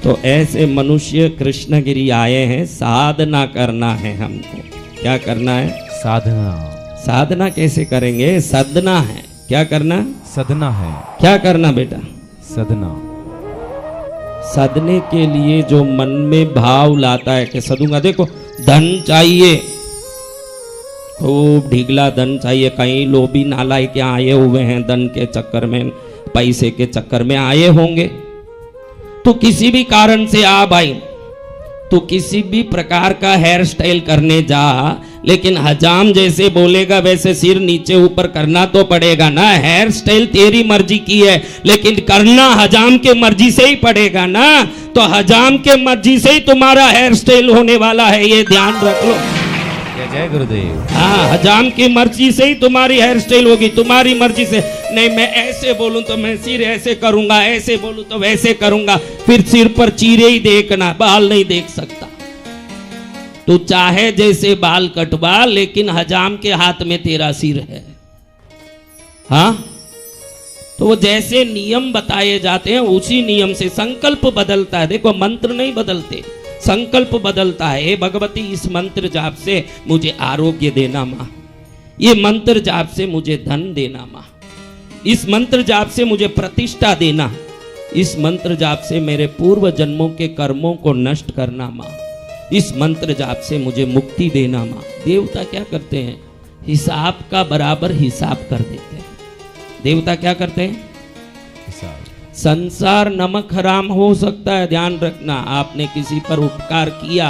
तो ऐसे मनुष्य कृष्णगिरी आए हैं, साधना करना है हमको। क्या करना है? साधना। साधना कैसे करेंगे? सदना है। क्या करना? सदना है। क्या करना बेटा? सदना। सदने के लिए जो मन में भाव लाता है कि सदूंगा। देखो, धन चाहिए, खूब ढीगला धन चाहिए। कई लोभी नालायक यहाँ आए हुए हैं, धन के चक्कर में, पैसे के चक्कर में आए होंगे। तो किसी भी कारण से आ भाई, तो किसी भी प्रकार का हेयर स्टाइल करने जा, लेकिन हजाम जैसे बोलेगा वैसे सिर नीचे ऊपर करना तो पड़ेगा ना। हेयर स्टाइल तेरी मर्जी की है, लेकिन करना हजाम के मर्जी से ही पड़ेगा ना। तो हजाम के मर्जी से ही तुम्हारा हेयर स्टाइल होने वाला है, ये ध्यान रख लो। जय गुरुदेव। हाँ, हजाम की मर्जी से ही तुम्हारी हेयर स्टाइल होगी, तुम्हारी मर्जी से नहीं। मैं ऐसे बोलूं तो मैं सिर ऐसे करूंगा, ऐसे बोलूं तो वैसे करूंगा, फिर सिर पर चीरे ही देखना, बाल नहीं देख सकता। तू चाहे जैसे बाल कटवा, लेकिन हजाम के हाथ में तेरा सिर है। हाँ, तो वो जैसे नियम बताए जाते हैं उसी नियम से संकल्प बदलता है। देखो, मंत्र नहीं बदलते, संकल्प बदलता है। हे भगवती, इस मंत्र जाप से मुझे आरोग्य देना मां, ये मंत्र जाप से मुझे धन देना मां, इस मंत्र जाप से मुझे प्रतिष्ठा देना, इस मंत्र जाप से मेरे पूर्व जन्मों के कर्मों को नष्ट करना मां, इस मंत्र जाप से मुझे मुक्ति देना मां। देवता क्या करते हैं? हिसाब का बराबर हिसाब कर देते हैं। देवता क्या करते हैं? संसार नमक हराम हो सकता है, ध्यान रखना। आपने किसी पर उपकार किया,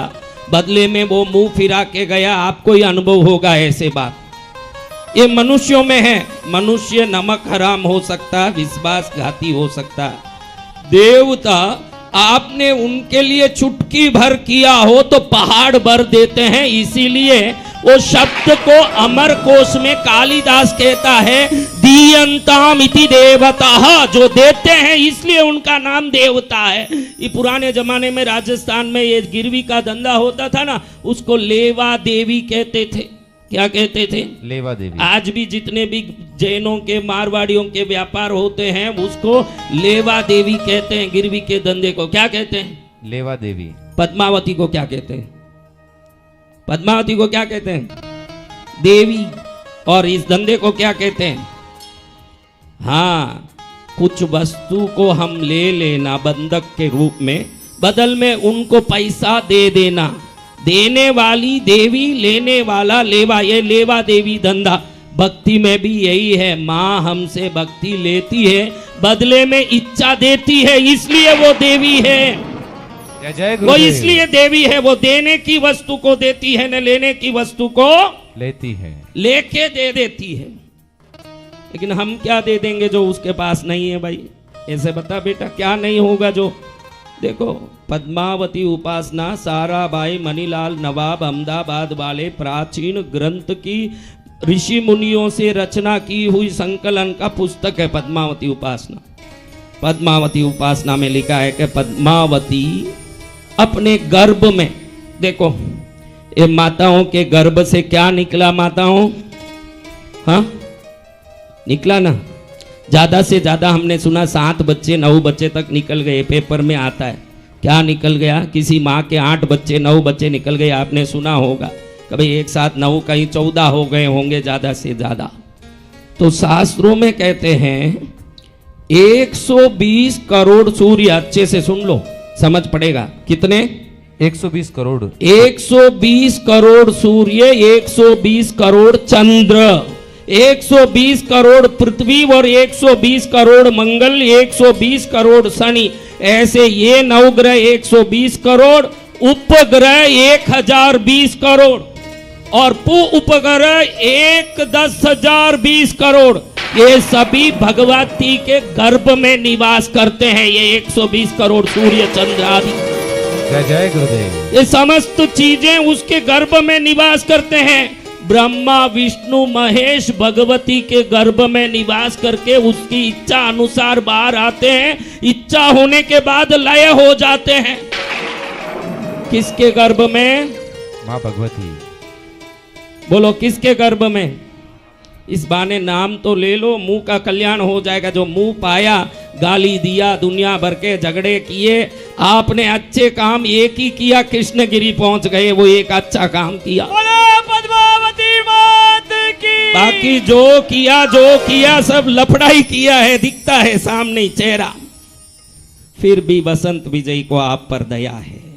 बदले में वो मुंह फिरा के गया, आपको ही अनुभव होगा ऐसे बात। ये मनुष्यों में है। मनुष्य नमक हराम हो सकता है, विश्वासघाती हो सकता है। देवता आपने उनके लिए चुटकी भर किया हो तो पहाड़ भर देते हैं। इसीलिए वो शब्द को अमर कोश में कालिदास कहता है, दीयंताम इति देवता, जो देते हैं इसलिए उनका नाम देवता है। ये पुराने जमाने में राजस्थान में ये गिरवी का धंधा होता था ना, उसको लेवा देवी कहते थे। क्या कहते थे? लेवा देवी। आज भी जितने भी जैनों के, मारवाड़ियों के व्यापार होते हैं उसको लेवा देवी कहते हैं। गिरवी के धंधे को क्या कहते हैं? लेवा देवी। पद्मावती को क्या कहते हैं? पद्मावती को क्या कहते हैं? देवी। और इस धंधे को क्या कहते हैं? हाँ, कुछ वस्तु को हम ले लेना बंधक के रूप में, बदल में उनको पैसा दे देना। देने वाली देवी, लेने वाला लेवा, ये लेवा देवी धंधा। भक्ति में भी यही है। माँ हमसे भक्ति लेती है, बदले में इच्छा देती है, इसलिए वो देवी है। वो इसलिए देवी है, वो देने की वस्तु को देती है, न लेने की वस्तु को लेती है, लेके दे देती है। लेकिन हम क्या दे देंगे जो उसके पास नहीं है भाई? ऐसे बता बेटा, क्या नहीं होगा जो? देखो, पद्मावती उपासना साराबाई मनीलाल नवाब अहमदाबाद वाले प्राचीन ग्रंथ की ऋषि मुनियों से रचना की हुई संकलन का पुस्तक है पद्मावती उपासना। पद्मावती उपासना में लिखा है कि पद्मावती अपने गर्भ में, देखो ये माताओं के गर्भ से क्या निकला? माताओं, हाँ निकला ना। ज्यादा से ज्यादा हमने सुना 7 बच्चे 9 बच्चे तक निकल गए, पेपर में आता है। क्या निकल गया? किसी माँ के 8 बच्चे 9 बच्चे निकल गए, आपने सुना होगा। कभी एक साथ 9, कहीं 14 हो गए होंगे ज्यादा से ज्यादा। तो शास्त्रों में कहते हैं 120 करोड़ सूर्य, अच्छे से सुन लो, समझ पड़ेगा। कितने? 120 करोड़। 120 करोड़ सूर्य, 120 करोड़ चंद्र, 120 करोड़ पृथ्वी और 120 करोड़ मंगल, 120 करोड़ शनि। ऐसे ये नवग्रह 120 करोड़, उपग्रह 1020 करोड़ और उपग्रह 10,020 करोड़। ये सभी भगवती के गर्भ में निवास करते हैं। ये 120 करोड़ सूर्य चंद्र आदि, जय गुरुदेव, ये समस्त चीजें उसके गर्भ में निवास करते हैं। ब्रह्मा विष्णु महेश भगवती के गर्भ में निवास करके उसकी इच्छा अनुसार बाहर आते हैं। इच्छा होने के बाद लय हो जाते हैं। किसके गर्भ में? माँ भगवती। बोलो, किसके गर्भ में? इस बहाने नाम तो ले लो, मुंह का कल्याण हो जाएगा। जो मुंह पाया गाली दिया, दुनिया भर के झगड़े किए, आपने अच्छे काम एक ही किया, कृष्णगिरी पहुंच गए, वो एक अच्छा काम किया। पद्मावती मात की। बाकी जो किया सब लफड़ा ही किया है, दिखता है सामने चेहरा। फिर भी बसंत विजय को आप पर दया है।